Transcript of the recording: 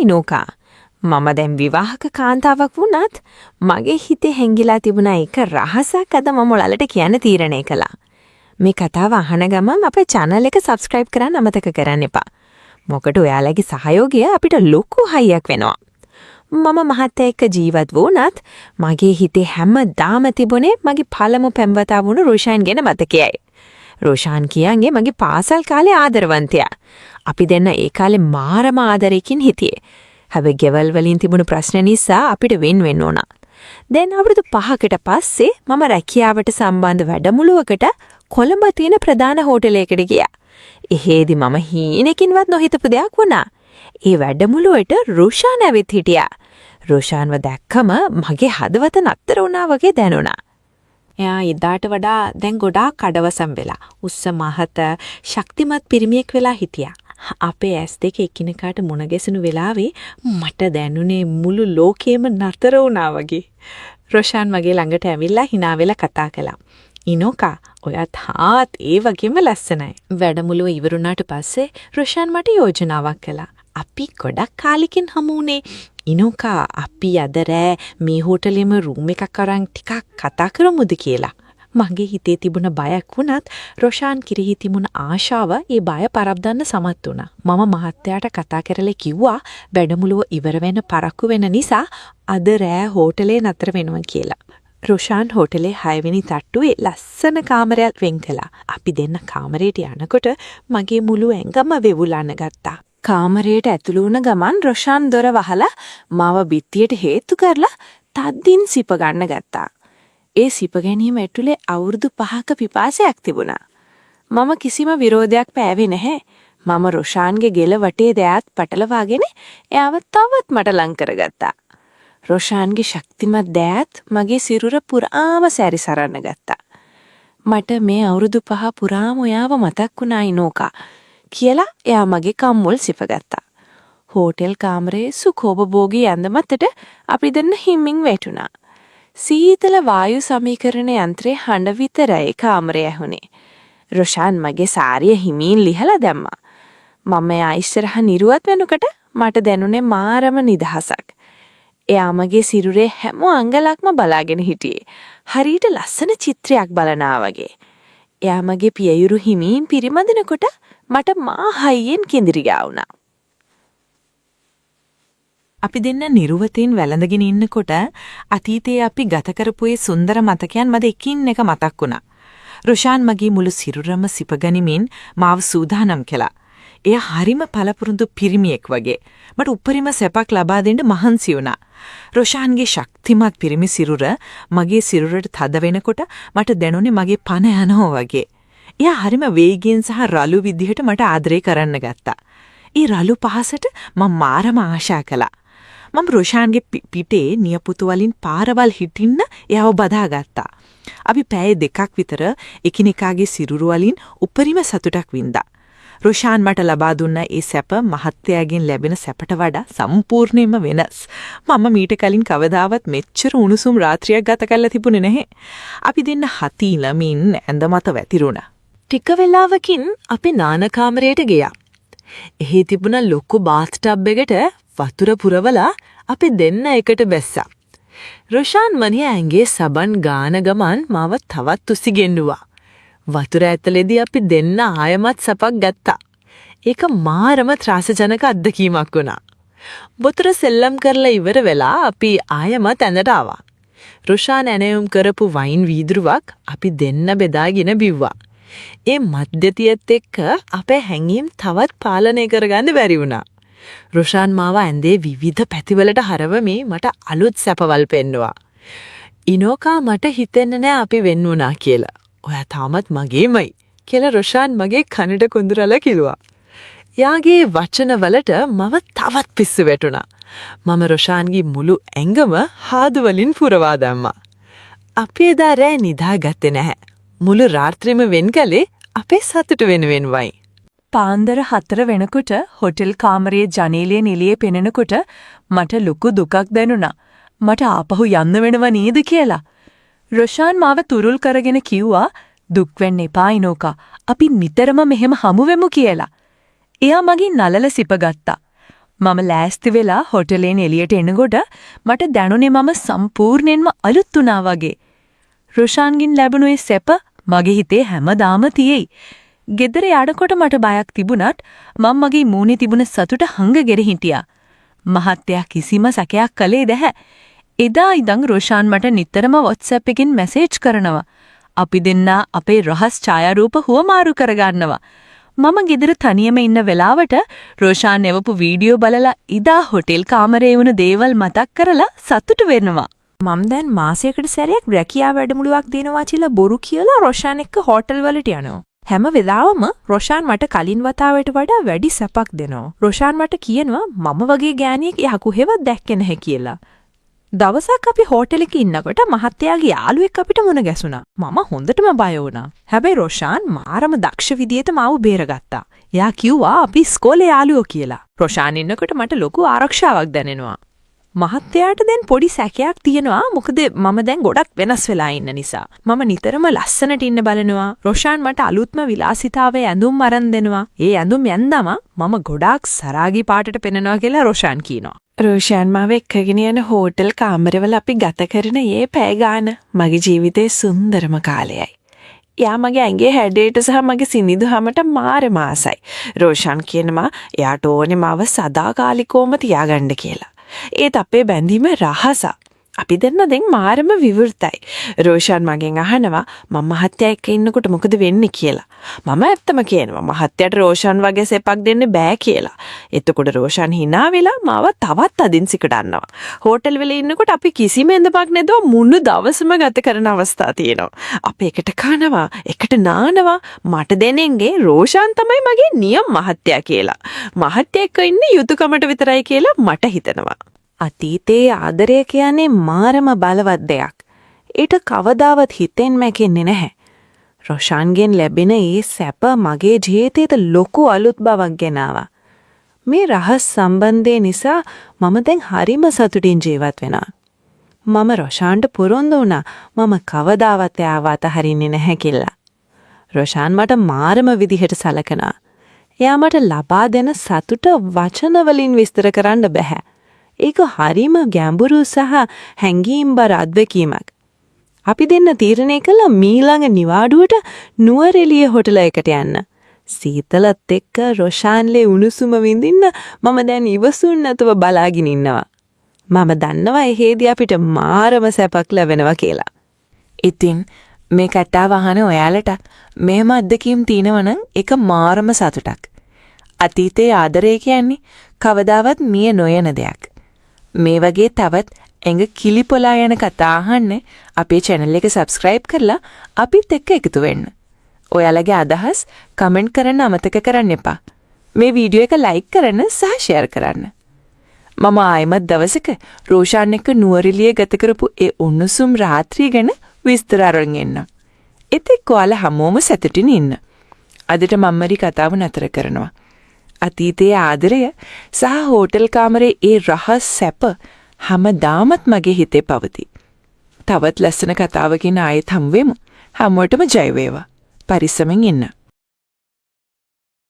ඉනෝකා. මම දැන් විවාහක කාන්තාවක් වුණත් මගේ හිතේ හැංගිලා තිබුණ එක රහසක් අද මම ඔයාලට කියන්න තීරණය කළා. මේ කතාව අහන ගමන් අපේ channel එක subscribe කරන්න අමතක කරන්න එපා. මොකද ඔයාලගේ සහයෝගය අපිට ලොකු හයියක් වෙනවා. මම මහත්තයා එක්ක ජීවත් වුණත් මගේ හිතේ හැමදාම තිබුණේ මගේ පළමු පෙම්වතා වුණු රොෂාන් ගැන මතකයයි. රොෂාන් කියන්නේ මගේ පාසල් කාලේ ආදරවන්තයා. අපි දෙන්න ඒ කාලේ මාරම ආදරයකින් හිටියේ. හැබැයි ගෙවල් වලින් තිබුණු ප්‍රශ්න නිසා අපිට වෙන් වෙන්න ඕන. දැන් අවුරුදු 5කට පස්සේ මම රැකියාවට සම්බන්ධ වැඩමුළුවකට කොළඹ තියෙන ප්‍රධාන හෝටලයකට ගියා. එහෙදි මම හීනකින්වත් නොහිතපු දෙයක් වුණා. ඒ වැඩමුළුවට රොෂාන් ඇවිත් හිටියා. රොෂාන්ව දැක්කම මගේ හදවත නතර වුණා වගේ දැනුණා. එයා ඉදාට වඩා දැන් ගොඩාක් කඩවසම් වෙලා උස්ස මහත ශක්තිමත් පිරිමියෙක් වෙලා හිටියා. අපේ ඇස් දෙක එකිනෙකාට මුණ ගැසුණු වෙලාවේ මට දැනුනේ මුළු ලෝකෙම නතර වුණා වගේ. රොෂාන් මගේ ළඟට ඇවිල්ලා hina වෙලා කතා කළා. ඉනෝකා, ඔයත් ඒ වගේම ලස්සනයි. වැඩමුළුව ඉවරුණාට පස්සේ රොෂාන් මට යෝජනාවක් කළා. අපි ගොඩක් කාලෙකින් හමු වුණේ. ඉනෝකා, අපි අද රෑ මේ හෝටලෙම රූම් එකක් අරන් ටිකක් කතා කරමුද කියලා. මගේ හිතේ තිබුණ බයක් වුණත් රොෂාන් කිරිහි තිබුණ ආශාව ඒ බය පරද්දන්න සමත් වුණා. මම මහත්තයාට කතා කරලා කිව්වා වැඩමුළුව ඉවර වෙන පරක්කු වෙන නිසා අද රෑ හෝටලේ නතර වෙනවා කියලා. රොෂාන් හෝටලේ 6 වෙනි තට්ටුවේ ලස්සන කාමරයක් වෙන් කළා. අපි දෙන්න කාමරයට යනකොට මගේ මුළු ඇඟම වෙවුලන්න ගත්තා. කාමරයට ඇතුළු වුණ ගමන් රොෂාන් දොර වහලා මාව බිත්තියට හේතු කරලා තද්දින් සිප ගන්න ගත්තා. ඒ සිප ගැනීම ඇතුලේ අවුරුදු 5ක පිපාසයක් තිබුණා. මම කිසිම විරෝධයක් පෑවේ නැහැ. මම රොෂාන්ගේ ගෙල වටේ දෑත් පටලවාගෙන එයාව තවත් මට ලං කරගත්තා. රොෂාන්ගේ ශක්තිමත් දෑත් මගේ සිරුර පුරාම සැරිසරන්න ගත්තා. මට මේ අවුරුදු 5 පුරාම ඔයාව මතක් වුණා ඉනෝකා කියලා එයා මගේ කම්මුල් සිපගත්තා. හෝටල් කාමරයේ සුඛෝපභෝගී ඇඳ මතට අපි දෙන්න හිමින් වැටුණා. සීතල වායු සමීකරණ යන්ත්‍රයේ හඬ විතරයි කාමරය ඇහුනේ. රොෂාන් මගේ සාරිය හිමින් ලිහලා දැම්මා. මම එයා ඉස්සරහ නිරුවත් වෙනකොට මට දැනුනේ මාරම නිදහසක්. එයා මගේ සිරුරේ හැම අංගලක්ම බලාගෙන හිටියේ. හරියට ලස්සන චිත්‍රයක් බලනා වගේ. එයා මගේ පියයුරු හිමින් පිරිමදිනකොට මට මා හයියෙන් කිඳිරි ගාවුණා. අපි දෙන්න නිරුවතින් වැළඳගෙන ඉන්නකොට අතීතයේ අපි ගත කරපු ඒ සුන්දර මතකයන් මට එකින් එක මතක් වුණා. රොෂාන් මගේ මුළු සිරුරම සිපගනිමින් මාව සූදානම් කළා. එයා හරිම පළපුරුදු පිරිමියෙක් වගේ. මට උපරිම සැපක් ලබා දෙන්න මහන්සි වුණා. රොෂාන්ගේ ශක්තිමත් පිරිමි සිරුර මගේ සිරුරට තද වෙනකොට මට දැනුනේ මගේ පණ යනවා වගේ. එයා හරිම වේගයෙන් සහ රළු විදිහට මට ආදරය කරන්න ගත්තා. ඒ රළු පහසට මම මාරම ආශා කළා. මම රොෂාන්ගේ පිටේ නියපොතු වලින් පාරවල් හිටින්න එයාව බදාගත්තා. අපි පැය 2ක් විතර එකිනෙකාගේ සිරුරු වලින් උපරිම සතුටක් වින්දා. රොෂාන් මට ලබා දුන්න ඒ සැප මහත්තයාගෙන් ලැබෙන සැපට වඩා සම්පූර්ණයෙන්ම වෙනස්. මම මීට කලින් කවදාවත් මෙච්චර උණුසුම් රාත්‍රියක් ගත කරලා තිබුණේ නැහැ. අපි දෙන්න හති ළමින් ඇඳ මත වැතිරුණා. ටික වෙලාවකින් අපි නාන කාමරයට ගියා. එහි තිබුණ ලොකු බාත් ටබ් එකට වතුර පුරවලා අපි දෙන්න එකට බැස්සා. රොෂාන් මනිය ඇඟේ සබන් ගාන ගමන් මාව තවත් උසි ගෙන්නුවා. වතුර ඇතුලේදී අපි දෙන්න ආයමත් සපක් ගත්තා. ඒක මාරම ත්‍රාසජනක අත්දැකීමක් වුණා. වතුර සෙල්ලම් කරලා ඉවර වෙලා අපි ආයමත් ඇඳට ආවා. රොෂාන් ඇනයුම් කරපු වයින් වීදුරුවක් අපි දෙන්න බෙදාගෙන බිව්වා. ඒ මධ්‍යතියත් එක්ක අපේ හැඟීම් තවත් පාලනය කරගන්න බැරි වුණා. රොෂාන් මාව ඇඳේ විවිධ පැතිවලට හරවමේ මට අලුත් සැපවල් පෙන්නුවා. ඉනෝකා, මට හිතෙන්නේ නෑ අපි වෙන්න වුණා කියලා. ඔයා තාමත් මගේමයි කියලා රොෂාන් මගේ කනට කුඳුරලා කිව්වා. යාගේ වචනවලට මම තවත් පිස්සු වැටුණා. මම රොෂාන්ගේ මුළු ඇඟම හාදු වලින් පුරවා දැම්මා. අපි එදා රෑ නිදාගත්තේ නැහැ. මුළු රාත්‍රියම වෙන් කළේ අපේ සතුට වෙනුවෙන්මයි. පාන්දර 4 වෙනකොට හොටෙල් කාමරයේ ජනේලයෙන් එළියේ පෙනෙනකොට මට ලොකු දුකක් දැනුණා. මට ආපහු යන්න වෙනව නේද කියලා. රොෂාන් මාව තුරුල් කරගෙන කිව්වා දුක් වෙන්න එපා ඉනෝකා. අපි නිතරම මෙහෙම හමු වෙමු කියලා. එයා මගෙන් නලල සිප ගත්තා. මම ලෑස්ති වෙලා හොටලෙන් එළියට එනකොට මට දැනුනේ මම සම්පූර්ණයෙන්ම අලුත් වුණා වගේ. රොෂාන්ගෙන් ලැබුණු ඒ සැප මගේ හිතේ හැමදාම තියෙයි. ගෙදර යනකොට මට බයක් තිබුණත් මම මගේ මූණේ තිබුණ සතුට හංගගෙන හිටියා. මහත්තයා කිසිම සැකයක් කළේ නැහැ. එදා ඉඳන් රොෂාන් මට නිතරම WhatsApp එකකින් මැසේජ් කරනවා. අපි දෙන්නා අපේ රහස් ඡායාරූප හුවමාරු කරගන්නවා. මම ගෙදර තනියම ඉන්න වෙලාවට රොෂාන් එවපු වීඩියෝ බලලා ඉදා හොටෙල් කාමරේ වුණ දේවල් මතක් කරලා සතුටු වෙනවා. මම දැන් මාසයකට සැරයක් රැකියාව වැඩමුළුවක් දෙනවා කියලා බොරු කියලා රොෂාන් එක්ක හෝටල් වලට යනවා. හැම වෙලාවම රොෂාන් මට කලින් වතාවට වඩා වැඩි සැපක් දෙනවා. රොෂාන් මට කියනවා මම වගේ ගෑණියෙක් යහකු හෙවත් දැක්කේ නැහැ කියලා. දවසක් අපි හෝටල් එකේ ඉන්නකොට මහත්තයාගේ යාළුවෙක් අපිට මුණ ගැසුණා. මම හොඳටම බය වුණා. හැබැයි රොෂාන් මාරම දක්ෂ විදියට මාව බේරගත්තා. එයා කිව්වා අපි ඉස්කෝලේ යාළුවෝ කියලා. රොෂාන් ඉන්නකොට මට ලොකු ආරක්ෂාවක් දැනෙනවා. මහත්තයාට දැන් පොඩි සැකයක් තියෙනවා. මොකද මම දැන් ගොඩක් වෙනස් වෙලා ඉන්න නිසා. මම නිතරම ලස්සනට ඉන්න බලනවා. රොෂාන් මට අලුත්ම විලාසිතාවේ ඇඳුම් අරන් දෙනවා. ඒ ඇඳුම් යන්දම මම ගොඩාක් සරාගී පාටට පෙනෙනවා කියලා රොෂාන් කියනවා. රෝෂාන් මාව එක්කගෙන යන හෝටල් කාමරවල අපි ගත කරන ඒ පැය ගාන මගේ ජීවිතේ සුන්දරම කාලයයි. එයා මගේ ඇඟේ හැඩයට සහ මගේ සිනිඳුහමට මාරම ආසයි. රෝෂාන් කියනවා එයාට ඕනේ මාව සදාකාලිකවම තියාගන්න කියලා. ඒත් අපේ බැඳීම රහස. අපි දෙන්න දැන් මාරම විවෘතයි. රෝෂාන් මගෙන් අහනවා මම මහත්තයා එක්ක ඉන්නකොට මොකද වෙන්නේ කියලා. මම ඇත්තම කියනවා මහත්තයාට රෝෂාන් වගේ සෙපක් දෙන්න බෑ කියලා. එතකොට රෝෂාන් hina වෙලා මාව තවත් අදින්සික ගන්නවා. හෝටල් වල ඉන්නකොට අපි කිසිම එඳපක් නැතුව මුළු දවසම ගත කරන අවස්ථා තියෙනවා. අපි එකට කනවා, එකට නානවා. මට දෙනෙන්ගේ රෝෂාන් තමයි මගේ නියම මහත්තයා කියලා. මහත්තයා එක්ක ඉන්නේ යුතුයකමට විතරයි කියලා මට හිතෙනවා. අතීතයේ ආදරය කියන්නේ මාරම බලවත් දෙයක්. ඊට කවදාවත් හිතෙන් මැකෙන්නේ නැහැ. රොෂාන්ගෙන් ලැබෙන ඒ සැප මගේ ජීවිතේට ලොකු අලුත් බවක් ගෙනාවා. මේ රහස් සම්බන්ධය නිසා මම දැන් හරිම සතුටින් ජීවත් වෙනවා. මම රොෂාන්ට පුරුදු වුණා මම කවදාවත් එයාව අතහරින්නේ නැහැ කියලා. රොෂාන් මට මාරම විදිහට සලකනවා. එයා මට ලබා දෙන සතුට වචන වලින් විස්තර කරන්න බෑ. ඒක හරිම ගැඹුරු සහ හැඟීම්බර අත්දැකීමක්. අපි දෙන්න තීරණය කළා මීළඟ නිවාඩුවට නුවරඑළිය හොටල එකට යන්න. සීතලත් එක්ක රොෂාන්ලේ උණුසුම විඳින්න මම දැන් ඉවසුන් නැතුව බලාගෙන ඉන්නවා. මම දන්නවා එහෙදී අපිට මාරම සැපක් ලැබෙනවා කියලා. ඉතින් මේ කතාව අහන ඔයාලට මෙහෙම අත්දැකීම් තියෙනවනම් ඒක මාරම සතුටක්. අතීතයේ ආදරය කියන්නේ කවදාවත් මිය නොයන දෙයක්. මේ වගේ තවත් ඇඟ කිලිපොලා යන කතා අහන්න අපේ channel එක subscribe කරලා අපිත් එක්ක එකතු වෙන්න. ඔයාලගේ අදහස් කමෙන්ට් කරන්න අමතක කරන්න එපා. මේ වීඩියෝ එක like කරන්න සහ share කරන්න. මම ආයෙමත් දවසක රෝෂාන් එක්ක නුවරඑළිය ගත කරපු ඒ උණුසුම් රාත්‍රිය ගැන විස්තර අරන් එන්නම්. එතෙක් ඔයාලා හැමෝම සතුටින් ඉන්න. අදට මම්මරි කතාව නතර කරනවා. අතීතයේ ආදරය සහ හෝටල් කාමරේ ඒ රහස් සැප හැමදාමත් මගේ හිතේ පවතී. තවත් ලස්සන කතාවකින් ආයෙත් හමු වෙමු. හැමෝටම ජය වේවා. පරිස්සමෙන් ඉන්න.